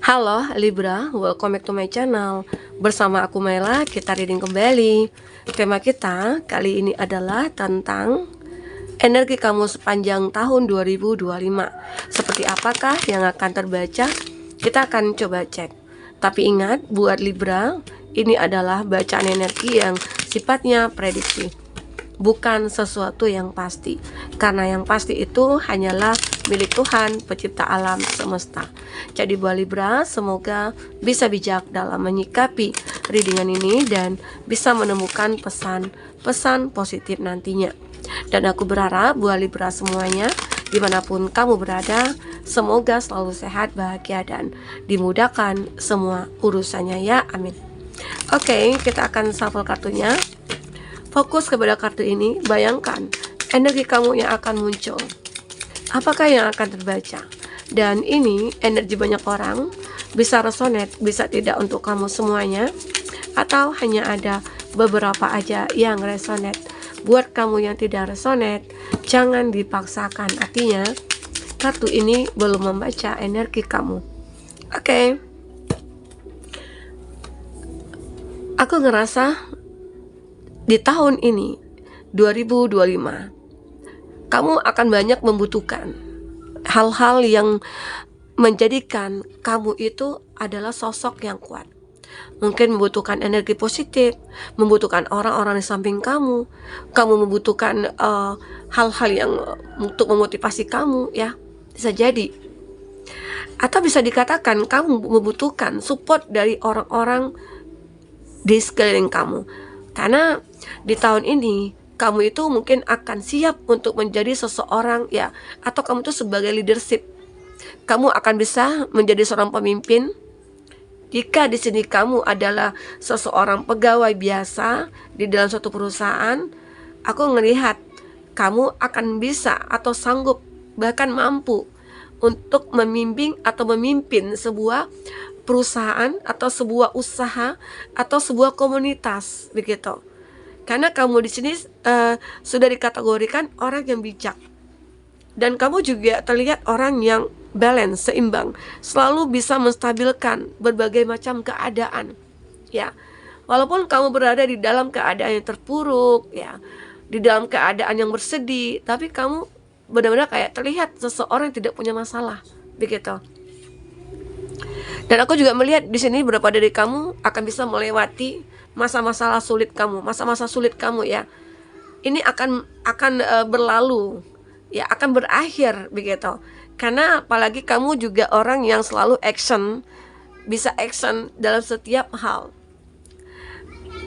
Halo Libra, welcome back to my channel. Bersama aku Mela, kita reading kembali. Tema kita kali ini adalah tentang energi kamu sepanjang tahun 2025. Seperti apakah yang akan terbaca? Kita akan coba cek. Tapi ingat, buat Libra, ini adalah bacaan energi yang sifatnya prediksi, bukan sesuatu yang pasti. Karena yang pasti itu hanyalah milik Tuhan, pencipta alam semesta. Jadi buat Libra, semoga bisa bijak dalam menyikapi readingan ini dan bisa menemukan pesan-pesan positif nantinya. Dan aku berharap buat Libra semuanya, dimanapun kamu berada, semoga selalu sehat, bahagia, dan dimudahkan semua urusannya ya, amin. Oke, kita akan shuffle kartunya. Fokus kepada kartu ini, bayangkan energi kamu yang akan muncul. Apakah yang akan terbaca? Dan ini energi banyak orang, bisa resonate, bisa tidak untuk kamu semuanya, atau hanya ada beberapa aja yang resonate. Buat kamu yang tidak resonate, jangan dipaksakan. Artinya, kartu ini belum membaca energi kamu. Oke. Aku ngerasa di tahun ini 2025 kamu akan banyak membutuhkan hal-hal yang menjadikan kamu itu adalah sosok yang kuat. Mungkin membutuhkan energi positif, membutuhkan orang-orang di samping kamu membutuhkan hal-hal yang untuk memotivasi kamu, ya, bisa jadi. Atau bisa dikatakan kamu membutuhkan support dari orang-orang di sekeliling kamu. Karena di tahun ini kamu itu mungkin akan siap untuk menjadi seseorang, ya, atau kamu itu sebagai leadership. Kamu akan bisa menjadi seorang pemimpin. Jika di sini kamu adalah seseorang pegawai biasa di dalam suatu perusahaan, aku melihat kamu akan bisa atau sanggup, bahkan mampu untuk membimbing atau memimpin sebuah perusahaan atau sebuah usaha atau sebuah komunitas, begitu. Karena kamu di sini sudah dikategorikan orang yang bijak, dan kamu juga terlihat orang yang balance, seimbang, selalu bisa menstabilkan berbagai macam keadaan, ya. Walaupun kamu berada di dalam keadaan yang terpuruk, ya, di dalam keadaan yang bersedih, tapi kamu benar-benar kayak terlihat seseorang yang tidak punya masalah, begitu. Dan aku juga melihat di sini beberapa dari kamu akan bisa melewati masa-masa sulit kamu, ya. Ini akan berlalu, ya, akan berakhir, begitu. Karena apalagi kamu juga orang yang selalu bisa action dalam setiap hal.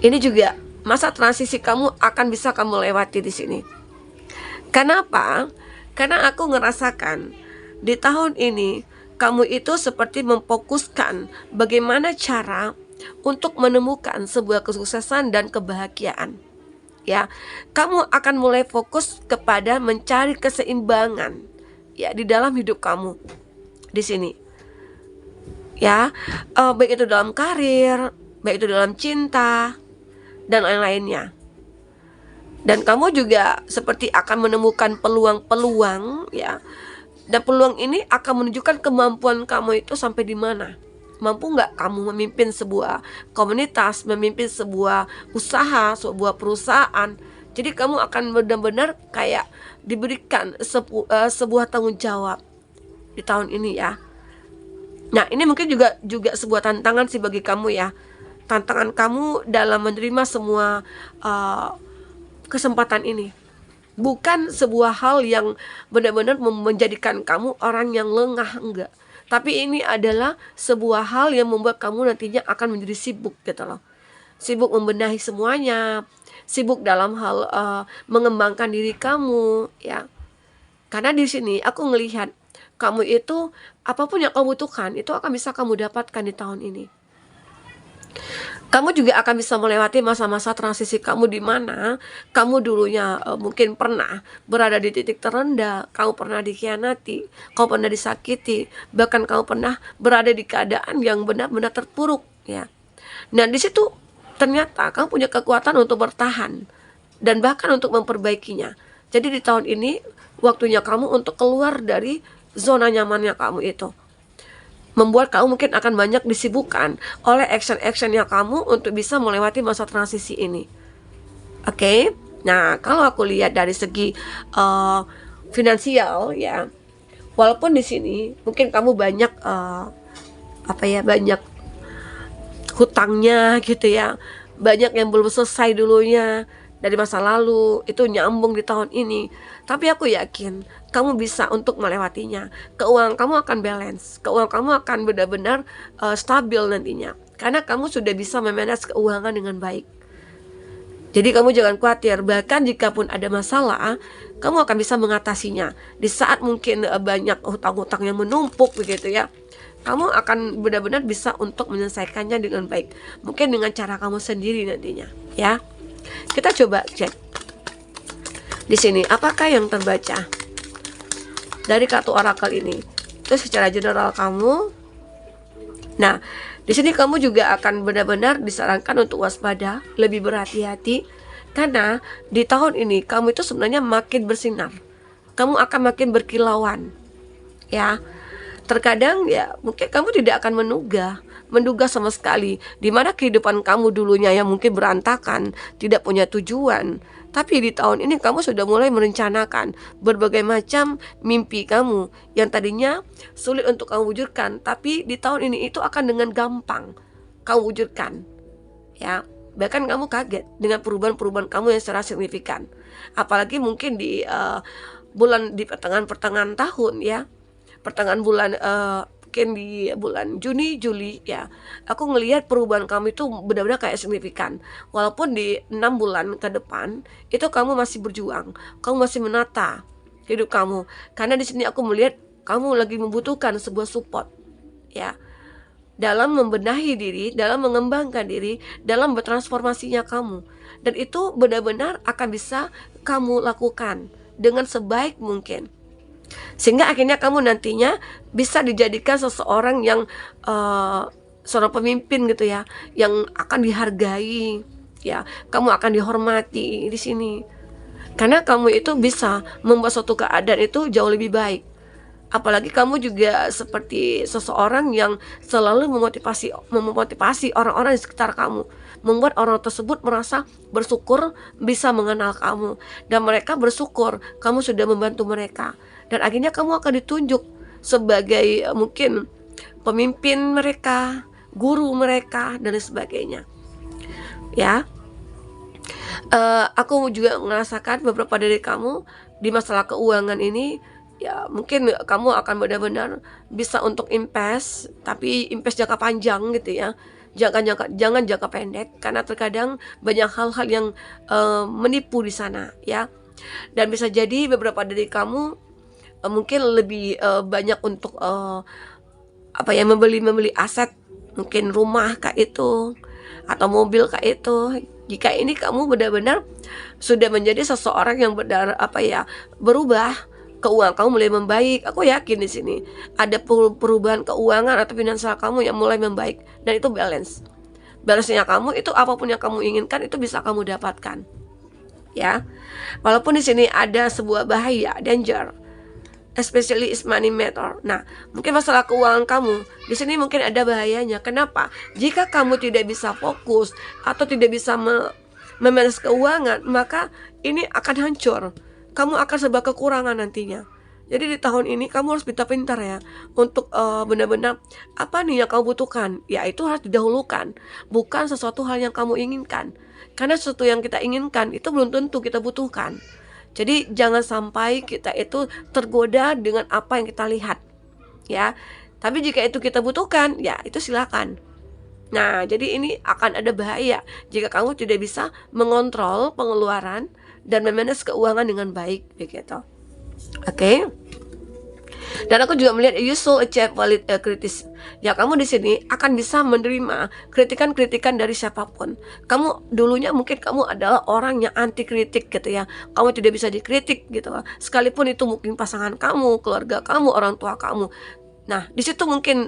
Ini juga masa transisi kamu akan bisa kamu lewati di sini. Kenapa? Karena aku ngerasakan di tahun ini kamu itu seperti memfokuskan bagaimana cara untuk menemukan sebuah kesuksesan dan kebahagiaan, ya. Kamu akan mulai fokus kepada mencari keseimbangan, ya, di dalam hidup kamu di sini, ya. Baik itu dalam karir, baik itu dalam cinta, dan lain-lainnya. Dan kamu juga seperti akan menemukan peluang-peluang, ya. Dan peluang ini akan menunjukkan kemampuan kamu itu sampai di mana. Mampu nggak kamu memimpin sebuah komunitas, memimpin sebuah usaha, sebuah perusahaan. Jadi kamu akan benar-benar kayak diberikan sebuah tanggung jawab di tahun ini, ya. Nah, ini mungkin juga sebuah tantangan sih bagi kamu, ya. Tantangan kamu dalam menerima semua kesempatan ini. Bukan sebuah hal yang benar-benar menjadikan kamu orang yang lengah, enggak. Tapi ini adalah sebuah hal yang membuat kamu nantinya akan menjadi sibuk, gitu loh. Sibuk membenahi semuanya, sibuk dalam hal mengembangkan diri kamu, ya. Karena di sini aku ngelihat kamu itu apapun yang kamu butuhkan itu akan bisa kamu dapatkan di tahun ini. Kamu juga akan bisa melewati masa-masa transisi kamu di mana kamu dulunya mungkin pernah berada di titik terendah, kamu pernah dikhianati, kamu pernah disakiti, bahkan kamu pernah berada di keadaan yang benar-benar terpuruk, ya. Nah, di situ ternyata kamu punya kekuatan untuk bertahan dan bahkan untuk memperbaikinya. Jadi di tahun ini waktunya kamu untuk keluar dari zona nyamannya kamu itu. membuat kamu mungkin akan banyak disibukkan oleh action-actionnya kamu untuk bisa melewati masa transisi ini. Oke. Nah, kalau aku lihat dari segi finansial ya, walaupun di sini mungkin kamu banyak banyak hutangnya gitu ya, banyak yang belum selesai dulunya dari masa lalu, itu nyambung di tahun ini. Tapi aku yakin kamu bisa untuk melewatinya. Keuangan kamu akan balance, keuangan kamu akan benar-benar stabil nantinya, karena kamu sudah bisa memanage keuangan dengan baik. Jadi kamu jangan khawatir, bahkan jika pun ada masalah, kamu akan bisa mengatasinya. Di saat mungkin banyak hutang-hutang yang menumpuk begitu ya, kamu akan benar-benar bisa untuk menyelesaikannya dengan baik. Mungkin dengan cara kamu sendiri nantinya, ya. Kita coba cek di sini apakah yang terbaca dari kartu orakel ini. Itu secara general kamu. Nah, di sini kamu juga akan benar-benar disarankan untuk waspada, lebih berhati-hati, karena di tahun ini kamu itu sebenarnya makin bersinar. Kamu akan makin berkilauan, ya. Terkadang ya mungkin kamu tidak akan menduga sama sekali di mana kehidupan kamu dulunya yang mungkin berantakan, tidak punya tujuan. Tapi di tahun ini kamu sudah mulai merencanakan berbagai macam mimpi kamu yang tadinya sulit untuk kamu wujudkan, tapi di tahun ini itu akan dengan gampang kamu wujudkan, ya. Bahkan kamu kaget dengan perubahan-perubahan kamu yang secara signifikan. Apalagi mungkin di pertengahan tahun ya, pertengahan bulan mungkin di bulan Juni, Juli ya, aku ngelihat perubahan kamu itu benar-benar kayak signifikan. Walaupun di 6 bulan ke depan itu kamu masih berjuang, kamu masih menata hidup kamu, karena di sini aku melihat kamu lagi membutuhkan sebuah support ya, dalam membenahi diri, dalam mengembangkan diri, dalam bertransformasinya kamu. Dan itu benar-benar akan bisa kamu lakukan dengan sebaik mungkin, sehingga akhirnya kamu nantinya bisa dijadikan seseorang yang seorang pemimpin gitu ya, yang akan dihargai ya, kamu akan dihormati di sini, karena kamu itu bisa membuat suatu keadaan itu jauh lebih baik. Apalagi kamu juga seperti seseorang yang selalu memotivasi orang-orang di sekitar kamu, membuat orang tersebut merasa bersyukur bisa mengenal kamu, dan mereka bersyukur kamu sudah membantu mereka. Dan akhirnya kamu akan ditunjuk sebagai mungkin pemimpin mereka, guru mereka, dan sebagainya. Ya, aku juga merasakan beberapa dari kamu di masalah keuangan ini. Ya mungkin kamu akan benar-benar bisa untuk invest, tapi invest jangka panjang gitu ya. Jangan jangka pendek, karena terkadang banyak hal-hal yang menipu di sana ya. Dan bisa jadi beberapa dari kamu mungkin lebih banyak untuk membeli aset, mungkin rumah kayak itu atau mobil kayak itu. Jika ini kamu benar-benar sudah menjadi seseorang yang berubah, keuangan kamu mulai membaik. Aku yakin di sini ada perubahan keuangan atau finansial kamu yang mulai membaik, dan itu balance-nya kamu itu apapun yang kamu inginkan itu bisa kamu dapatkan ya. Walaupun di sini ada sebuah bahaya, danger, especially is money matter. Nah, mungkin masalah keuangan kamu di sini mungkin ada bahayanya. Kenapa? Jika kamu tidak bisa fokus atau tidak bisa memanage keuangan, maka ini akan hancur. Kamu akan serba kekurangan nantinya. Jadi di tahun ini kamu harus pintar-pintar ya, untuk benar-benar apa nih yang kamu butuhkan, ya itu harus didahulukan, bukan sesuatu hal yang kamu inginkan. Karena sesuatu yang kita inginkan itu belum tentu kita butuhkan. Jadi jangan sampai kita itu tergoda dengan apa yang kita lihat ya. Tapi jika itu kita butuhkan, ya itu silakan. Nah, jadi ini akan ada bahaya jika kamu tidak bisa mengontrol pengeluaran dan memanage keuangan dengan baik begitu. Oke. Dan aku juga melihat you should achieve valid critics. Ya, kamu di sini akan bisa menerima kritikan-kritikan dari siapapun. Kamu dulunya mungkin kamu adalah orang yang anti kritik gitu ya. Kamu tidak bisa dikritik gitu. Sekalipun itu mungkin pasangan kamu, keluarga kamu, orang tua kamu. Nah, di situ mungkin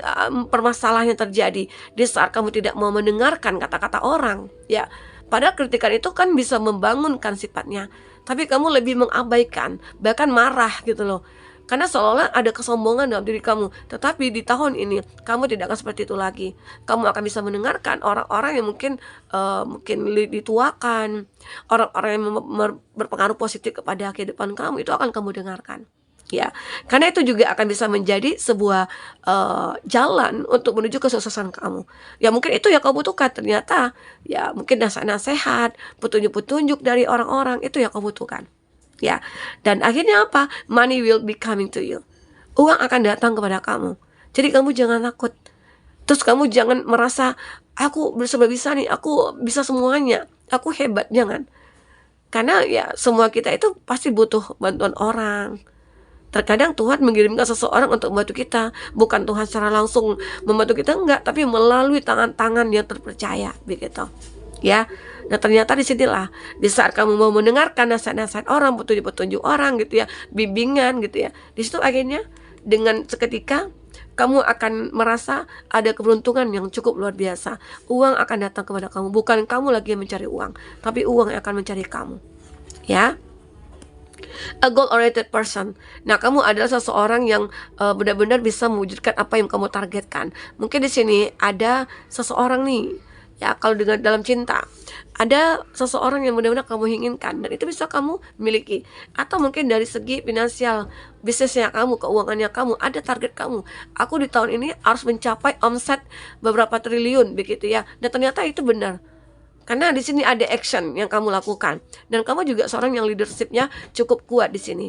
permasalahan yang terjadi di saat kamu tidak mau mendengarkan kata-kata orang ya. Padahal kritikan itu kan bisa membangunkan sifatnya, tapi kamu lebih mengabaikan, bahkan marah gitu loh. Karena seolah ada kesombongan dalam diri kamu. Tetapi di tahun ini kamu tidak akan seperti itu lagi. Kamu akan bisa mendengarkan orang-orang yang mungkin dituakan, orang-orang yang berpengaruh positif kepada kehidupan kamu, itu akan kamu dengarkan. Ya, karena itu juga akan bisa menjadi sebuah jalan untuk menuju kesuksesan kamu. Ya mungkin itu yang kamu butuhkan. Ternyata ya mungkin nasihat-nasihat, petunjuk-petunjuk dari orang-orang, itu yang kamu butuhkan. Ya, dan akhirnya apa? Money will be coming to you. Uang akan datang kepada kamu. Jadi kamu jangan takut. Terus kamu jangan merasa aku bisa nih, aku bisa semuanya, aku hebat. Jangan. Karena ya semua kita itu pasti butuh bantuan orang. Terkadang Tuhan mengirimkan seseorang untuk membantu kita. Bukan Tuhan secara langsung membantu kita, enggak, tapi melalui tangan-tangan yang terpercaya, begitu. Ya, nah ternyata disinilah, di saat kamu mau mendengarkan nasihat-nasihat orang, petunjuk-petunjuk orang gitu ya, bimbingan gitu ya, di situ akhirnya dengan seketika kamu akan merasa ada keberuntungan yang cukup luar biasa. Uang akan datang kepada kamu, bukan kamu lagi yang mencari uang, tapi uang yang akan mencari kamu. Ya, a goal-oriented person. Nah, kamu adalah seseorang yang benar-benar bisa mewujudkan apa yang kamu targetkan. Mungkin di sini ada seseorang nih, ya, kalau dengan dalam cinta, ada seseorang yang benar-benar kamu inginkan dan itu bisa kamu miliki. Atau mungkin dari segi finansial, bisnisnya kamu, keuangannya kamu, ada target kamu. Aku di tahun ini harus mencapai omset beberapa triliun, begitu ya. Dan ternyata itu benar. Karena di sini ada action yang kamu lakukan dan kamu juga seorang yang leadershipnya cukup kuat di sini,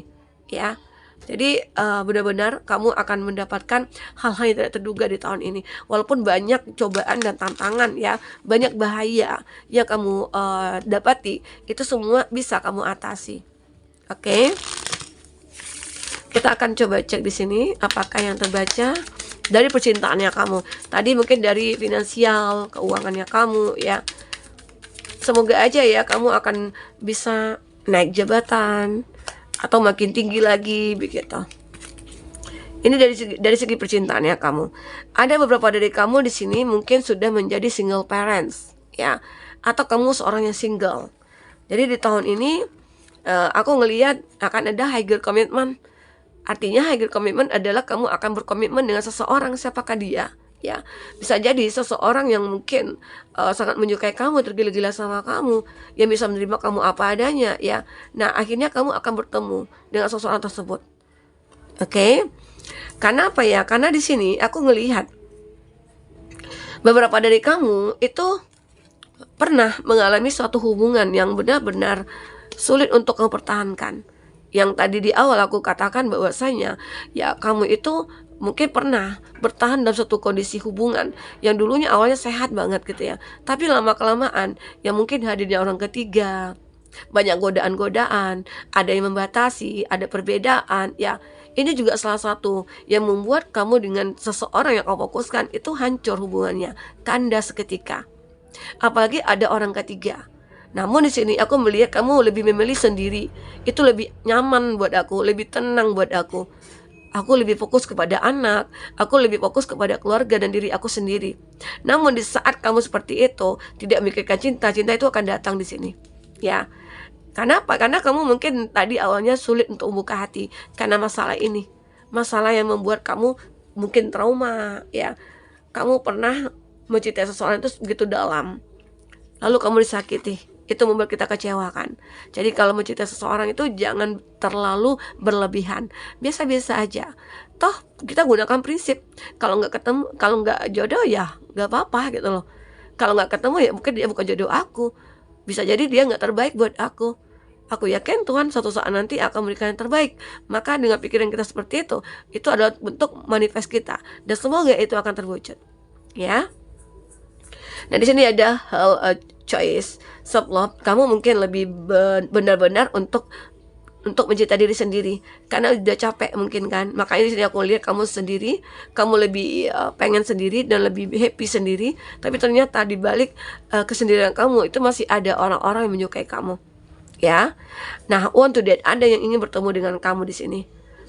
ya. Jadi benar-benar kamu akan mendapatkan hal-hal yang tidak terduga di tahun ini. Walaupun banyak cobaan dan tantangan ya, banyak bahaya yang kamu dapati, itu semua bisa kamu atasi. Oke. Kita akan coba cek di sini apakah yang terbaca dari percintaannya kamu. Tadi mungkin dari finansial, keuangannya kamu ya. Semoga aja ya kamu akan bisa naik jabatan atau makin tinggi lagi, begitu. Ini dari segi percintaannya kamu. Ada beberapa dari kamu di sini mungkin sudah menjadi single parents, ya, atau kamu seorang yang single. Jadi di tahun ini aku ngelihat akan ada higher commitment. Artinya higher commitment adalah kamu akan berkomitmen dengan seseorang, siapakah dia. Ya, bisa jadi seseorang yang mungkin sangat menyukai kamu, tergila-gila sama kamu, yang bisa menerima kamu apa adanya, ya. Nah, akhirnya kamu akan bertemu dengan seseorang tersebut. Oke. Karena apa ya? Karena di sini aku ngelihat beberapa dari kamu itu pernah mengalami suatu hubungan yang benar-benar sulit untuk kamu pertahankan. Yang tadi di awal aku katakan bahwasanya ya kamu itu mungkin pernah bertahan dalam suatu kondisi hubungan yang dulunya awalnya sehat banget gitu ya. Tapi lama-kelamaan ya mungkin hadirnya orang ketiga, banyak godaan-godaan, ada yang membatasi, ada perbedaan ya. Ini juga salah satu yang membuat kamu dengan seseorang yang kamu fokuskan itu hancur hubungannya, kandas seketika. Apalagi ada orang ketiga. Namun di sini aku melihat kamu lebih memilih sendiri. Itu lebih nyaman buat aku, lebih tenang buat aku. Aku lebih fokus kepada anak, aku lebih fokus kepada keluarga dan diri aku sendiri. Namun di saat kamu seperti itu, tidak memikirkan cinta, cinta itu akan datang di sini. Ya. Karena apa? Karena kamu mungkin tadi awalnya sulit untuk membuka hati karena masalah ini. Masalah yang membuat kamu mungkin trauma, ya. Kamu pernah mencintai seseorang itu begitu dalam. Lalu kamu disakiti. Itu membuat kita kecewakan. Jadi kalau mencintai seseorang itu jangan terlalu berlebihan, biasa-biasa aja. Toh kita gunakan prinsip, kalau nggak ketemu, kalau nggak jodoh ya nggak apa-apa gitu loh. Kalau nggak ketemu ya mungkin dia bukan jodoh aku, bisa jadi dia nggak terbaik buat aku. Aku yakin Tuhan suatu saat nanti akan memberikan yang terbaik. Maka dengan pikiran kita seperti itu adalah bentuk manifest kita dan semoga itu akan terwujud, ya. Nah di sini ada hal choice, self love. Kamu mungkin lebih benar-benar untuk mencintai diri sendiri karena udah capek mungkin kan. Makanya di sini aku lihat kamu sendiri, kamu lebih pengen sendiri dan lebih happy sendiri. Tapi ternyata di balik kesendirian kamu itu masih ada orang-orang yang menyukai kamu, ya. Nah, want to date, ada yang ingin bertemu dengan kamu di sini.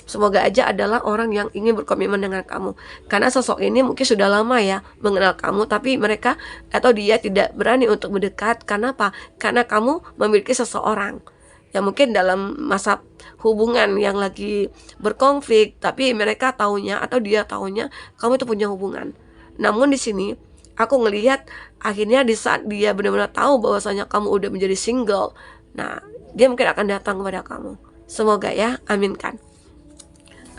Semoga aja adalah orang yang ingin berkomitmen dengan kamu. Karena sosok ini mungkin sudah lama ya mengenal kamu, tapi mereka atau dia tidak berani untuk mendekat. Karena apa? Karena kamu memiliki seseorang Ya mungkin dalam masa hubungan yang lagi berkonflik, tapi mereka taunya atau dia taunya kamu itu punya hubungan. Namun di sini aku ngelihat akhirnya di saat dia benar-benar tahu bahwasanya kamu udah menjadi single, nah dia mungkin akan datang kepada kamu. Semoga ya, aminkan.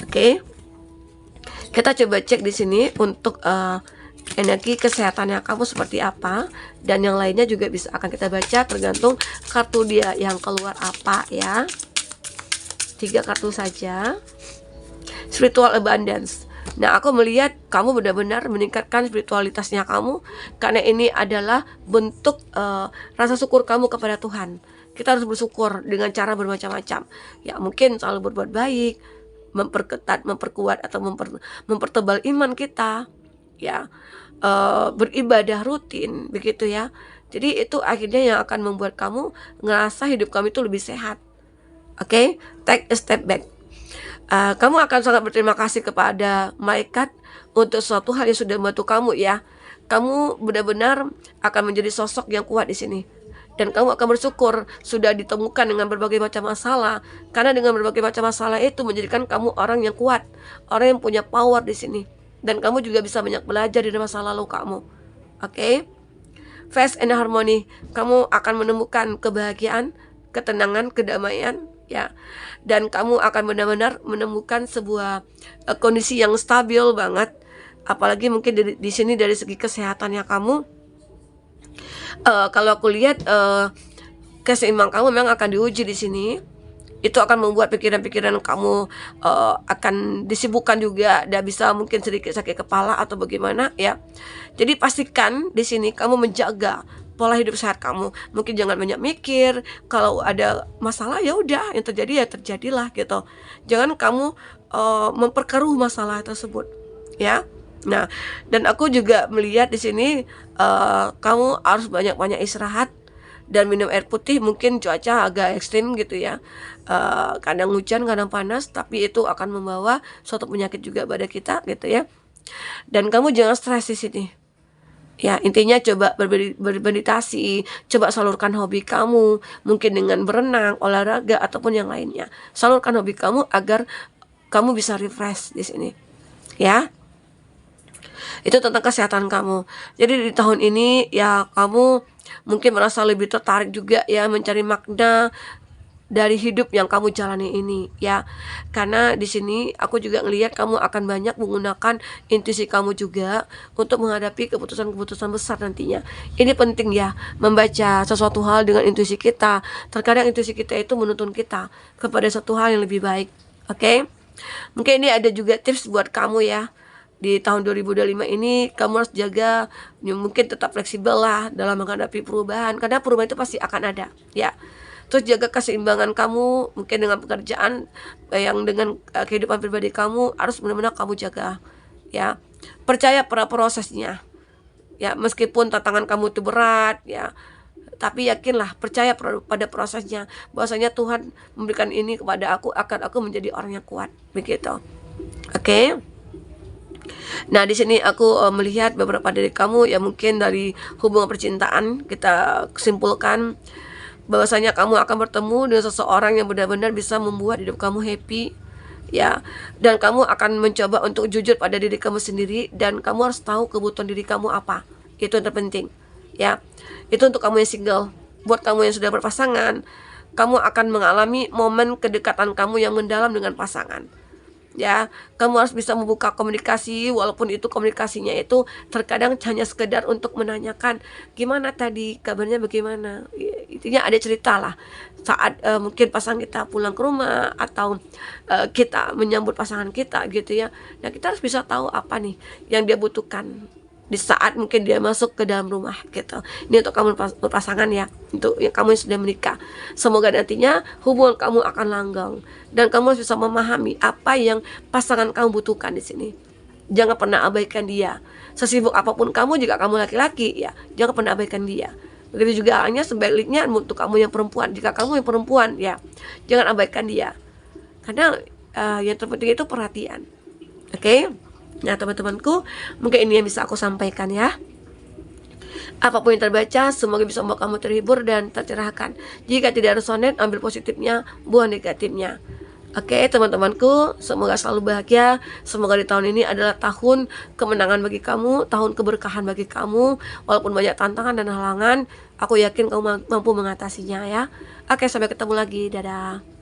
Oke. Kita coba cek di sini untuk energi kesehatannya kamu seperti apa, dan yang lainnya juga bisa akan kita baca tergantung kartu dia yang keluar apa ya. 3 kartu saja. Spiritual abundance. Nah, aku melihat kamu benar-benar meningkatkan spiritualitasnya kamu, karena ini adalah bentuk rasa syukur kamu kepada Tuhan. Kita harus bersyukur dengan cara bermacam-macam. Ya, mungkin selalu berbuat baik, memperketat, memperkuat atau mempertebal iman kita. Ya, beribadah rutin begitu ya. Jadi itu akhirnya yang akan membuat kamu ngerasa hidup kamu itu lebih sehat. Oke, take a step back. Kamu akan sangat berterima kasih kepada malaikat untuk suatu hal yang sudah membantu kamu ya. Kamu benar-benar akan menjadi sosok yang kuat di sini. Dan kamu akan bersyukur sudah ditemukan dengan berbagai macam masalah, karena dengan berbagai macam masalah itu menjadikan kamu orang yang kuat, orang yang punya power di sini. Dan kamu juga bisa banyak belajar dari masa lalu kamu. Oke? Peace and harmony. Kamu akan menemukan kebahagiaan, ketenangan, kedamaian ya. Dan kamu akan benar-benar menemukan sebuah kondisi yang stabil banget. Apalagi mungkin di sini dari segi kesehatannya kamu. Kalau aku lihat keseimbangan kamu memang akan diuji di sini. Itu akan membuat pikiran-pikiran kamu akan disibukkan juga, dan bisa mungkin sedikit sakit kepala atau bagaimana ya. Jadi pastikan di sini kamu menjaga pola hidup sehat kamu. Mungkin jangan banyak mikir. Kalau ada masalah ya udah, yang terjadi ya terjadilah gitu. Jangan kamu memperkeruh masalah tersebut ya. Nah, dan aku juga melihat di sini kamu harus banyak-banyak istirahat dan minum air putih. Mungkin cuaca agak ekstrim gitu ya, kadang hujan, kadang panas, tapi itu akan membawa suatu penyakit juga pada kita gitu ya. Dan kamu jangan stres di sini. Ya, intinya coba bermeditasi, coba salurkan hobi kamu, mungkin dengan berenang, olahraga ataupun yang lainnya. Salurkan hobi kamu agar kamu bisa refresh di sini. Ya. Itu tentang kesehatan kamu. Jadi di tahun ini ya kamu mungkin merasa lebih tertarik juga ya mencari makna dari hidup yang kamu jalani ini ya. Karena di sini aku juga ngelihat kamu akan banyak menggunakan intuisi kamu juga untuk menghadapi keputusan-keputusan besar nantinya. Ini penting ya, membaca sesuatu hal dengan intuisi kita. Terkadang intuisi kita itu menuntun kita kepada satu hal yang lebih baik. Oke? Mungkin ini ada juga tips buat kamu ya. Di tahun 2025 ini kamu harus jaga, mungkin tetap fleksibel lah dalam menghadapi perubahan, karena perubahan itu pasti akan ada ya. Terus jaga keseimbangan kamu, mungkin dengan pekerjaan yang dengan kehidupan pribadi kamu harus benar-benar kamu jaga ya. Percaya pada prosesnya ya, meskipun tantangan kamu itu berat ya, tapi yakinlah, percaya pada prosesnya, bahwasanya Tuhan memberikan ini kepada aku agar aku menjadi orang yang kuat begitu. Oke? Nah, di sini aku melihat beberapa dari kamu yang mungkin dari hubungan percintaan kita simpulkan bahwasanya kamu akan bertemu dengan seseorang yang benar-benar bisa membuat hidup kamu happy ya, dan kamu akan mencoba untuk jujur pada diri kamu sendiri, dan kamu harus tahu kebutuhan diri kamu apa. Itu yang terpenting ya. Itu untuk kamu yang single. Buat kamu yang sudah berpasangan, kamu akan mengalami momen kedekatan kamu yang mendalam dengan pasangan ya. Kamu harus bisa membuka komunikasi, walaupun itu komunikasinya itu terkadang hanya sekedar untuk menanyakan gimana tadi, kabarnya bagaimana ya, intinya ada cerita lah saat mungkin pasangan kita pulang ke rumah, atau kita menyambut pasangan kita gitu ya. Nah, kita harus bisa tahu apa nih yang dia butuhkan di saat mungkin dia masuk ke dalam rumah gitu. Ini untuk kamu berpasangan ya, untuk yang kamu yang sudah menikah. Semoga nantinya hubungan kamu akan langgeng, dan kamu harus bisa memahami apa yang pasangan kamu butuhkan di sini. Jangan pernah abaikan dia. Sesibuk apapun kamu, jika kamu laki-laki ya, jangan pernah abaikan dia. Begitu juga halnya sebaliknya untuk kamu yang perempuan. Jika kamu yang perempuan ya, jangan abaikan dia. Karena yang terpenting itu perhatian. Oke? Nah, teman-temanku, mungkin ini yang bisa aku sampaikan ya. Apapun yang terbaca, semoga bisa membuat kamu terhibur dan tercerahkan. Jika tidak resonate, ambil positifnya, buang negatifnya. Oke, teman-temanku, semoga selalu bahagia. Semoga di tahun ini adalah tahun kemenangan bagi kamu, tahun keberkahan bagi kamu. Walaupun banyak tantangan dan halangan, aku yakin kamu mampu mengatasinya ya. Oke, sampai ketemu lagi. Dadah.